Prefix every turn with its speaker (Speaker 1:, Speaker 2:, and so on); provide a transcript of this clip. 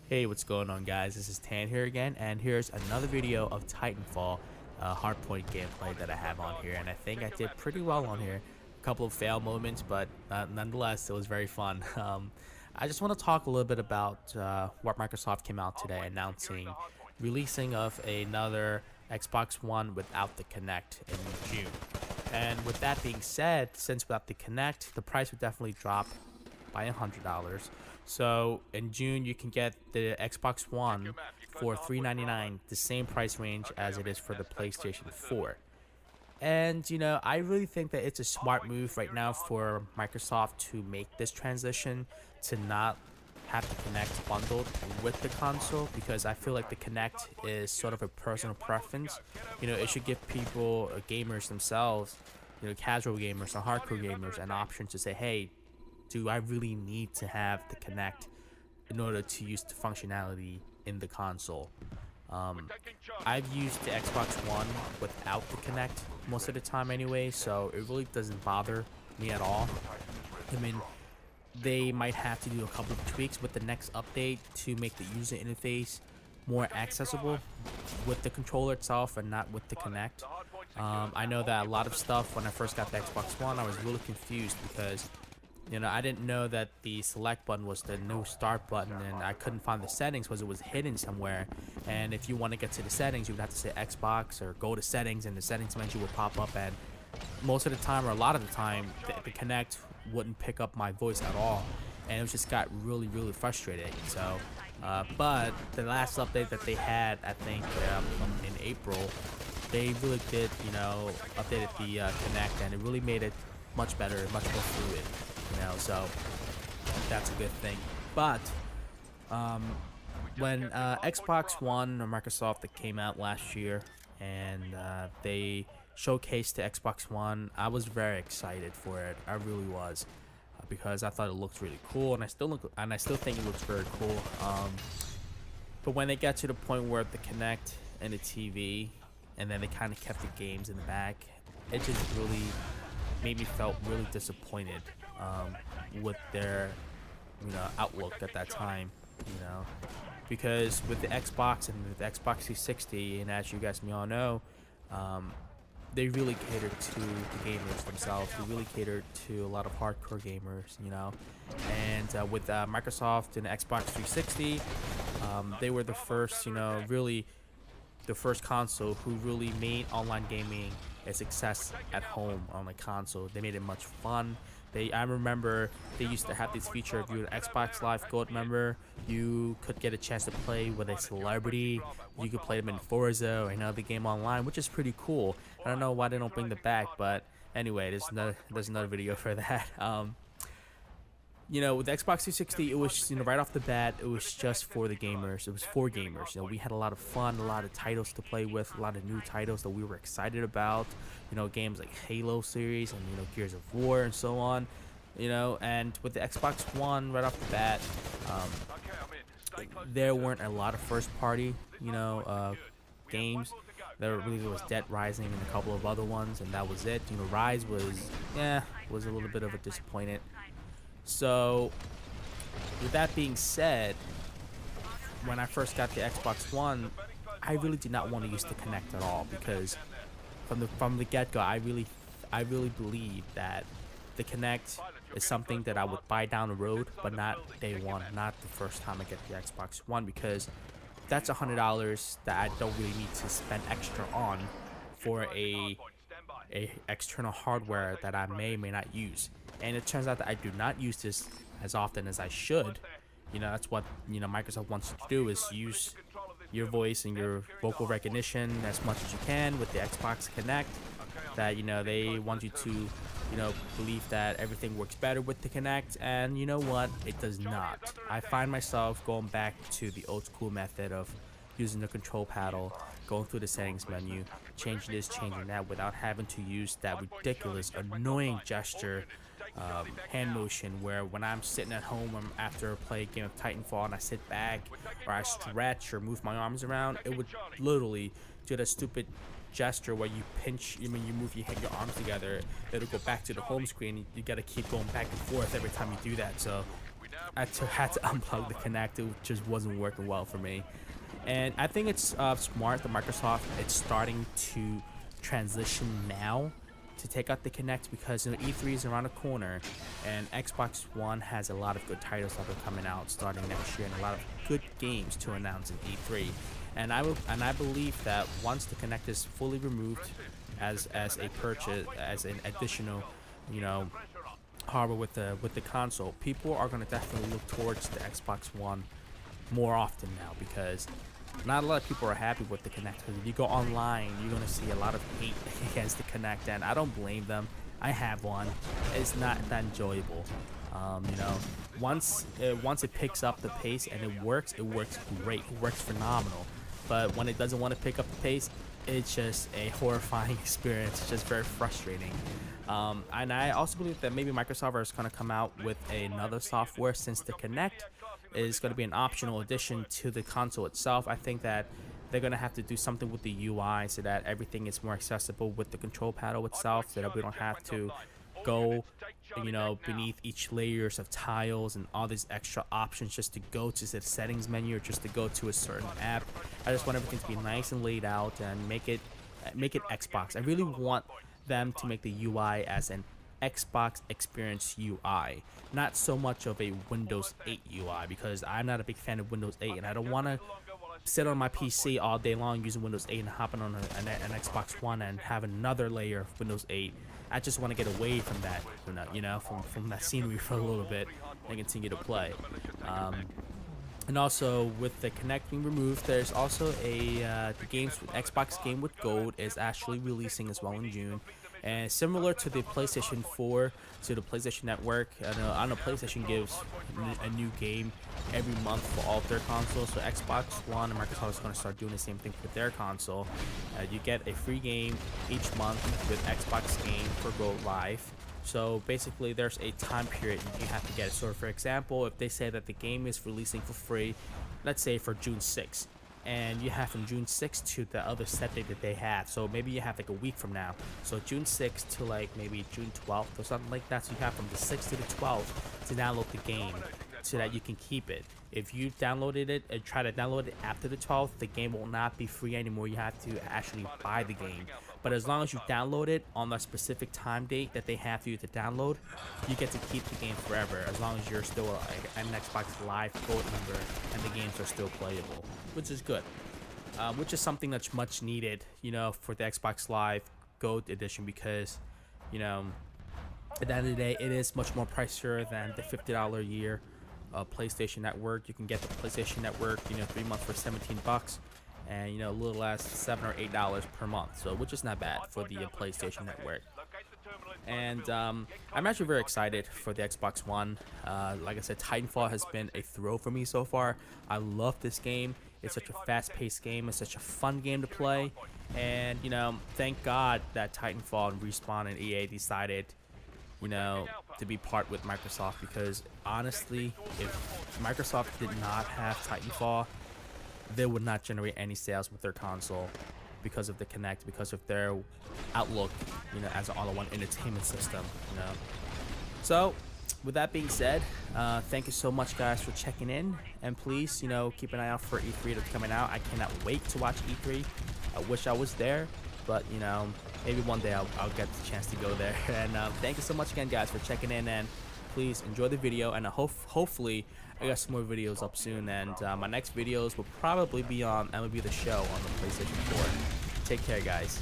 Speaker 1: Hey, what's going on, guys? This is Tan here again, and here's another video of Titanfall hardpoint gameplay that I have on here, and I think I did pretty well on here. A couple of fail moments, but nonetheless, it was very fun. I just want to talk a little bit about what Microsoft came out today announcing releasing of another Xbox One without the Kinect in June. And with that being said, since without the Kinect, the price would definitely drop by $100. So in June, you can get the Xbox One for $399, the same price range as it is for the PlayStation 4. And you know, I really think that it's a smart move right now for Microsoft to make this transition to not have the Kinect bundled with the console, because I feel like the Kinect is sort of a personal preference. You know, it should give people, gamers themselves, you know, casual gamers or hardcore gamers, an option to say, hey, do I really need to have the Kinect in order to use the functionality in the console? I've used the Xbox One without the Kinect most of the time anyway, so it really doesn't bother me at all. I mean, they might have to do a couple of tweaks with the next update to make the user interface more accessible with the controller itself and not with the Kinect. I know that a lot of stuff when I first got the Xbox One, I was really confused because, you know, I didn't know that the select button was the new start button, and I couldn't find the settings because it was hidden somewhere. And if you want to get to the settings, you would have to say Xbox or go to settings, and the settings menu would pop up. And most of the time, or a lot of the time, the Kinect wouldn't pick up my voice at all, and it just got really frustrating. So, but the last update that they had, I think in April, they really did, you know, updated the Kinect, and it really made it much better, much more fluid. You know, so that's a good thing. But when Xbox One or Microsoft that came out last year, and they showcased the Xbox One, I was very excited for it. I really was, because I thought it looked really cool, and I still think it looks very cool. But when they got to the point where the Kinect and the TV, and then they kind of kept the games in the back, it just really made me felt really disappointed with their, you know, outlook at that time, you know, because with the Xbox and the Xbox 360, and as you guys may all know, they really catered to the gamers themselves. They really catered to a lot of hardcore gamers, you know. And with Microsoft and Xbox 360, they were the first, you know, really the first console who really made online gaming a success at home on the console. They made it much fun. I remember they used to have this feature. If you were an Xbox Live Gold member, you could get a chance to play with a celebrity. You could play them in Forza or another game online, which is pretty cool. I don't know why they don't bring that back, but anyway, there's another video for that. You know, with the Xbox 360, it was, you know, right off the bat, it was just for the gamers. It was for gamers. You know, we had a lot of fun, a lot of titles to play with, a lot of new titles that we were excited about. You know, games like Halo series and, you know, Gears of War and so on. You know, and with the Xbox One, right off the bat, there weren't a lot of first-party, you know, games. There really was Dead Rising and a couple of other ones, and that was it. You know, Rise was a little bit of a disappointment. So, with that being said, when I first got the Xbox One, I really did not want to use the Kinect at all, because from the get-go, I really believe that the Kinect is something that I would buy down the road, but not day one, not the first time I get the Xbox One, because that's $100 that I don't really need to spend extra on for a external hardware that I may or may not use. And it turns out that I do not use this as often as I should. You know, that's what, you know, Microsoft wants you to do, is use your voice and your vocal recognition as much as you can with the Xbox Kinect. That, you know, they want you to, you know, believe that everything works better with the Kinect, and you know what? It does not. I find myself going back to the old school method of using the control paddle, going through the settings menu, changing this, changing that, without having to use that ridiculous, annoying gesture, hand motion, where when I'm sitting at home after playing a game of Titanfall and I sit back or I stretch or move my arms around, it would literally do that stupid gesture where you pinch, you move your arms together, it'll go back to the home screen. You gotta keep going back and forth every time you do that. So had to unplug the Kinect. It just wasn't working well for me. And I think it's smart that Microsoft it's starting to transition now to take out the Kinect, because E3 is around the corner and Xbox One has a lot of good titles that are coming out starting next year and a lot of good games to announce in E3. And I believe that once the Kinect is fully removed as a purchase, as an additional, hardware with the console, people are going to definitely look towards the Xbox One more often now, because not a lot of people are happy with the Kinect. Because if you go online, you're going to see a lot of hate against the Kinect, and I don't blame them. I have one. It's not that enjoyable. Once it picks up the pace and it works great. It works phenomenal. But when it doesn't want to pick up the pace, it's just a horrifying experience. It's just very frustrating. And I also believe that maybe Microsoft is going to come out with another software, since the Kinect is going to be an optional addition to the console itself. I think that they're going to have to do something with the UI so that everything is more accessible with the control panel itself, so that we don't have to go beneath each layers of tiles and all these extra options just to go to the settings menu or just to go to a certain app. I just want everything to be nice and laid out and make it Xbox. I really want them to make the UI as an Xbox experience UI, not so much of a Windows 8 UI, because I'm not a big fan of Windows 8 and I don't want to sit on my PC all day long using Windows 8 and hopping on an Xbox One and have another layer of Windows 8. I just want to get away from that, from that scenery for a little bit and continue to play. And also, with the Kinect being removed, there's also the Xbox Game with Gold is actually releasing as well in June. And similar to the PlayStation 4, to the PlayStation Network, I know PlayStation gives a new game every month for all of their consoles. So Xbox One and Microsoft is going to start doing the same thing with their console. You get a free game each month with Xbox Game for Gold Live. So basically, there's a time period you have to get it. So for example, if they say that the game is releasing for free, let's say for June 6th, and you have from June 6th to the other set date that they have. So maybe you have like a week from now. So June 6th to like maybe June 12th or something like that. So you have from the 6th to the 12th to download the game so that you can keep it. If you downloaded it and try to download it after the 12th, the game will not be free anymore. You have to actually buy the game. But as long as you download it on the specific time date that they have for you to download, you get to keep the game forever, as long as you're still an Xbox Live Gold member and the games are still playable, which is good. Which is something that's much needed, for the Xbox Live Gold edition, because, at the end of the day, it is much more pricier than the $50 a year PlayStation Network. You can get the PlayStation Network, 3 months for $17. And a little less, $7 or $8 per month, so which is not bad for the PlayStation Network. And I'm actually very excited for the Xbox One. Like I said, Titanfall has been a thrill for me so far. I love this game. It's such a fast-paced game. It's such a fun game to play. And thank God that Titanfall and Respawn and EA decided, to be part with Microsoft, because honestly, if Microsoft did not have Titanfall, they would not generate any sales with their console because of the Kinect, because of their outlook, as an all-in-one entertainment system, So, with that being said, thank you so much, guys, for checking in, and please, keep an eye out for E3 that's coming out. I cannot wait to watch E3. I wish I was there, but maybe one day I'll get the chance to go there. And thank you so much again, guys, for checking in, and please enjoy the video, and hopefully I got some more videos up soon, and my next videos will probably be on MLB The Show on the PlayStation 4. Take care, guys.